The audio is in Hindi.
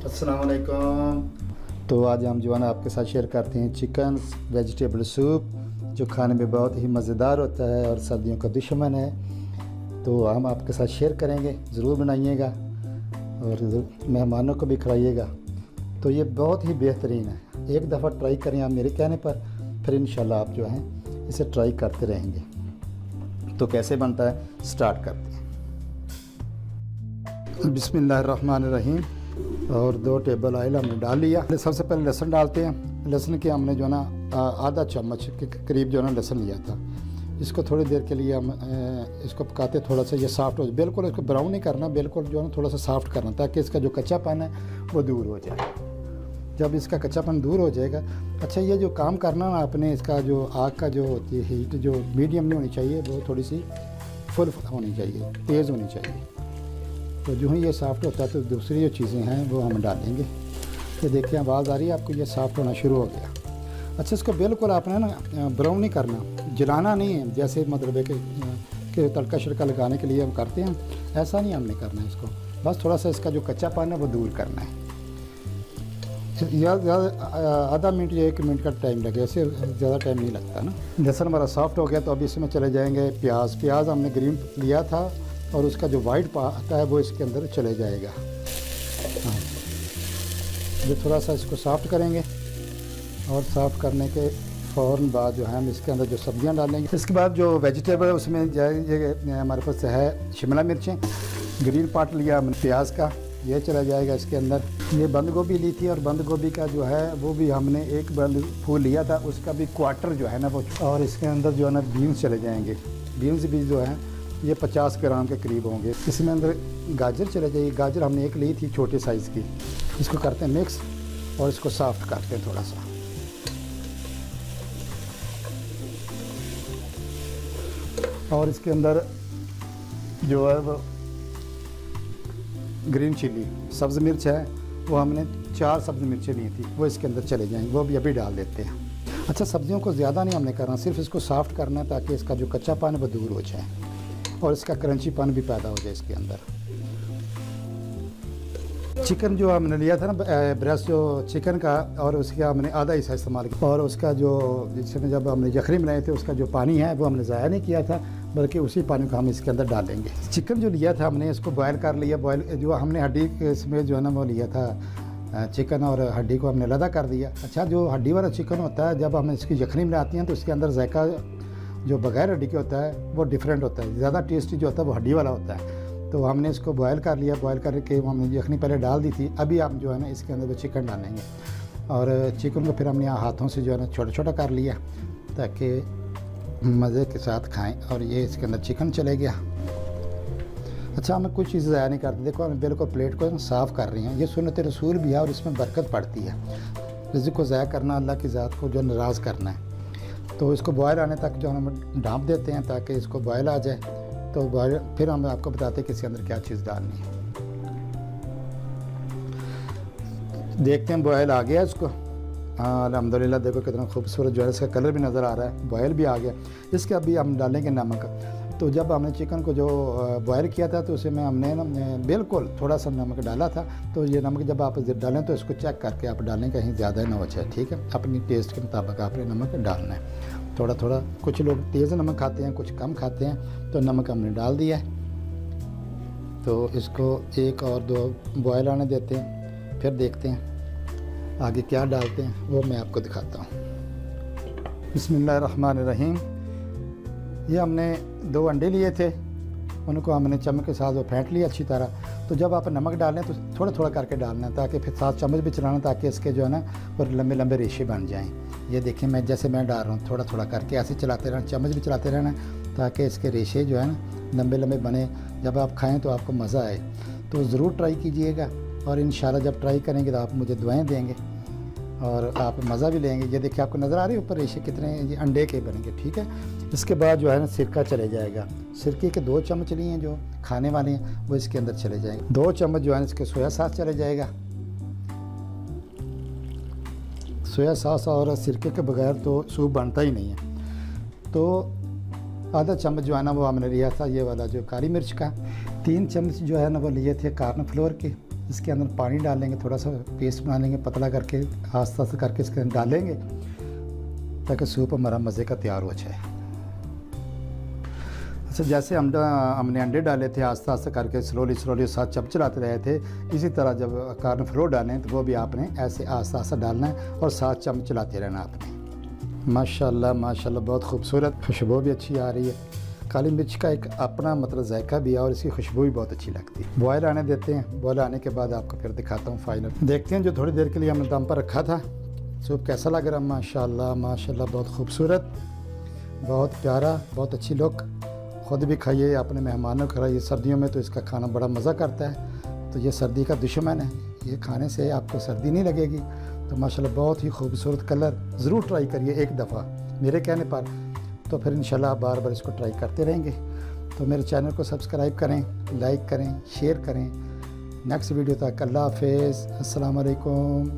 अस्सलाम वालेकुम। तो आज हम जो है ना आपके साथ शेयर करते हैं चिकन वेजिटेबल सूप, जो खाने में बहुत ही मज़ेदार होता है और सर्दियों का दुश्मन है। तो हम आपके साथ शेयर करेंगे, ज़रूर बनाइएगा और मेहमानों को भी खिलाइएगा। तो ये बहुत ही बेहतरीन है, एक दफ़ा ट्राई करें आप मेरे कहने पर, फिर इंशाल्लाह आप जो हैं इसे ट्राई करते रहेंगे। तो कैसे बनता है स्टार्ट करते हैं। बिस्मिल्लाहिर्रहमानिर्रहीम। और 2 टेबल ऑयल हमने डाल लिया। सबसे पहले लहसुन डालते हैं। लहसुन के हमने जो है ना आधा चम्मच के करीब जो है ना लहसुन लिया था। इसको थोड़ी देर के लिए हम इसको पकाते, थोड़ा सा ये सॉफ्ट हो जाए। बिल्कुल इसको ब्राउन नहीं करना, बिल्कुल जो है ना थोड़ा सा सॉफ्ट करना, ताकि इसका जो कच्चापन है वो दूर हो जाए। जब इसका कच्चापन दूर हो जाएगा, अच्छा ये जो काम करना ना आपने, इसका जो आग का जो होती है हीट जो मीडियम नहीं होनी चाहिए, वो थोड़ी सी फुल होनी चाहिए, तेज़ होनी चाहिए। तो जो ही ये सॉफ्ट होता है तो दूसरी जो चीज़ें हैं वो हम डालेंगे। ये देखिए आवाज़ आ रही है आपको, ये सॉफ्ट होना शुरू हो गया। अच्छा इसको बिल्कुल आपने ना ब्राउन नहीं करना, जलाना नहीं है, जैसे मतलब है कि तड़का शड़का लगाने के लिए हम करते हैं, ऐसा नहीं हमने करना है इसको। बस थोड़ा सा इसका जो कच्चापन है वो दूर करना है। आधा मिनट या 1 मिनट का टाइम लगे, इससे ज़्यादा टाइम नहीं लगता ना। लहसुन हमारा सॉफ्ट हो गया, तो अब इसमें चले जाएंगे प्याज। प्याज हमने ग्रीन लिया था और उसका जो वाइट आता है वो इसके अंदर चले जाएगा। हाँ, जो थोड़ा सा इसको सॉफ्ट करेंगे और सॉफ्ट करने के फ़ौरन बाद जो है हम इसके अंदर जो सब्जियां डालेंगे। इसके बाद जो वेजिटेबल उसमें जाएंगे, हमारे पास है शिमला मिर्चें, ग्रीन पार्ट लिया हमने प्याज का, ये चला जाएगा इसके अंदर। ये बंद गोभी ली थी और बंद गोभी का जो है वो भी हमने एक बंद फूल लिया था, उसका भी क्वार्टर जो है ना वो। और इसके अंदर जो है ना बीन्स चले जाएंगे। बीन्स भी जो है ये 50 ग्राम के करीब होंगे। इसमें अंदर गाजर चले जाएगी। गाजर हमने एक ली थी छोटे साइज़ की। इसको करते हैं मिक्स और इसको सॉफ्ट करते हैं थोड़ा सा। और इसके अंदर जो है वो ग्रीन चिली सब्ज़ मिर्च है, वो हमने 4 सब्ज़ मिर्चें ली थी, वो इसके अंदर चले जाएंगे, वो भी अभी डाल देते हैं। अच्छा सब्जियों को ज़्यादा नहीं हमने करना, सिर्फ इसको सॉफ्ट करना है, ताकि इसका जो कच्चापन है वो दूर हो जाए और इसका क्रंचीपन भी पैदा हो जाए इसके अंदर। चिकन जो हमने लिया था ना, ब्रेस्ट जो चिकन का, और उसका हमने आधा हिस्सा इस्तेमाल किया। और उसका जो जिसमें जब हमने यखनी बनाए थे उसका जो पानी है वो हमने ज़ाया नहीं किया था, बल्कि उसी पानी को हम इसके अंदर डालेंगे। चिकन जो लिया था हमने इसको बॉयल कर लिया। बॉयल जो हमने हड्डी इसमें जो है ना वो लिया था चिकन, और हड्डी को हमने लदा कर दिया। अच्छा जो हड्डी वाला चिकन होता है, जब हम इसकी यखनी बनाती हैं तो इसके अंदर जायका जो बगैर हड्डी के होता है वो डिफरेंट होता है, ज़्यादा टेस्टी जो होता है वो हड्डी वाला होता है। तो हमने इसको बॉयल कर लिया। बॉयल करके हमने यखनी पहले डाल दी थी। अभी हम जो है ना इसके अंदर वो चिकन डालेंगे, और चिकन को फिर हमने हाथों से जो है ना छोटा छोटा कर लिया, ताकि मज़े के साथ खाएं। और ये इसके अंदर चिकन चले गया। अच्छा हमें कुछ चीज़ें ज़ाया नहीं करते। देखो हमें बिल्कुल प्लेट को साफ़ कर रही हैं, ये सुन्नत रसूल भी है और इसमें बरकत पड़ती है। रिज़्क़ को ज़ाया करना, अल्लाह की ज़ात को जो नाराज़ करना है। तो इसको बॉयल आने तक जो हम ढाँप देते हैं, ताकि इसको बॉयल आ जाए। तो बॉयल फिर हम आपको बताते हैं कि इसके अंदर क्या चीज़ डालनी है। देखते हैं बॉयल आ गया इसको। हाँ अल्हम्दुलिल्लाह, देखो कितना खूबसूरत जो है इसका कलर भी नज़र आ रहा है, बॉयल भी आ गया। इसके अभी हम डालेंगे नमक। तो जब हमने चिकन को जो बॉयल किया था तो उसमें हमने ना बिल्कुल थोड़ा सा नमक डाला था। तो ये नमक जब आप डालें तो इसको चेक करके आप डालें, कहीं ज़्यादा ना हो जाए, ठीक है। अपनी टेस्ट के मुताबिक आपने नमक डालना है, थोड़ा थोड़ा। कुछ लोग तेज़ नमक खाते हैं, कुछ कम खाते हैं, तो नमक हमने डाल दिया है। तो इसको 1 और 2 बॉयल आने देते हैं, फिर देखते हैं आगे क्या डालते हैं, वो मैं आपको दिखाता हूँ। बिस्मिल्लाहिर्रहमानिर्रहीम। ये हमने 2 अंडे लिए थे, उनको हमने चम्मच के साथ वो फेंट लिया अच्छी तरह। तो जब आप नमक डालें तो थोड़ा थोड़ा करके डालना है, ताकि फिर साथ चम्मच भी चलाना, ताकि इसके जो है ना और लंबे लंबे रेशे बन जाएं। ये देखिए मैं जैसे मैं डाल रहा हूँ, थोड़ा थोड़ा करके ऐसे चलाते रहना, चम्मच भी चलाते रहना, ताकि इसके रेशे जो है ना लंबे लंबे बने। जब आप खाएँ तो आपको मज़ा आए। तो ज़रूर ट्राई कीजिएगा, और इंशाल्लाह जब ट्राई करेंगे तो आप मुझे दुआएँ देंगे और आप मज़ा भी लेंगे। ये देखिए आपको नज़र आ रही है ऊपर रेशे कितने, ये अंडे के बनेंगे, ठीक है। इसके बाद जो है ना सिरका चले जाएगा। सिरके के 2 चम्मच लिए हैं जो खाने वाले हैं, वो इसके अंदर चले जाएंगे। 2 चम्मच जो है इसके सोया सॉस चले जाएगा। सोया सॉस और सिरके के बगैर तो सूप बनता ही नहीं है। तो आधा चम्मच जो है ना वो हमने लिया था ये वाला जो काली मिर्च का। 3 चम्मच जो है ना वो लिए थे कॉर्नफ्लोर के, इसके अंदर पानी डालेंगे, थोड़ा सा पेस्ट बना लेंगे पतला करके, आस्ता आस्ता करके इसके अंदर डालेंगे ताकि सूप हमारा मज़े का तैयार हो जाए। अच्छा, जैसे हमने अंडे डाले थे आस्ता आस्ता करके स्लोली साथ चप चलाते रहे थे, इसी तरह जब कॉर्नफ्लोर डालें तो वो भी आपने ऐसे आस्ता आस्ता डालना है और साथ चम चलाते रहना आपने। माशाल्लाह माशाल्लाह, बहुत खूबसूरत, खुशबू भी अच्छी आ रही है। काली मिर्च का एक अपना मतलब जायका भी है और इसकी खुशबू भी बहुत अच्छी लगती है। बॉयल आने देते हैं, बॉयल आने के बाद आपको फिर दिखाता हूँ फाइनल। देखते हैं जो थोड़ी देर के लिए हमने दम पर रखा था, सूप कैसा लग रहा है। माशाल्लाह माशाल्लाह, बहुत खूबसूरत, बहुत प्यारा, बहुत अच्छी लुक। ख़ुद भी खाइए, अपने मेहमानों को खाइए। सर्दियों में तो इसका खाना बड़ा मज़ा करता है, तो ये सर्दी का दुश्मन है, ये खाने से आपको सर्दी नहीं लगेगी। तो माशाल्लाह बहुत ही खूबसूरत कलर, ज़रूर ट्राई करिए एक दफ़ा मेरे कहने पर, तो फिर इंशाल्लाह आप बार बार इसको ट्राई करते रहेंगे। तो मेरे चैनल को सब्सक्राइब करें, लाइक करें, शेयर करें। नेक्स्ट वीडियो तक अल्लाह हाफ़िज़, अस्सलाम वालेकुम।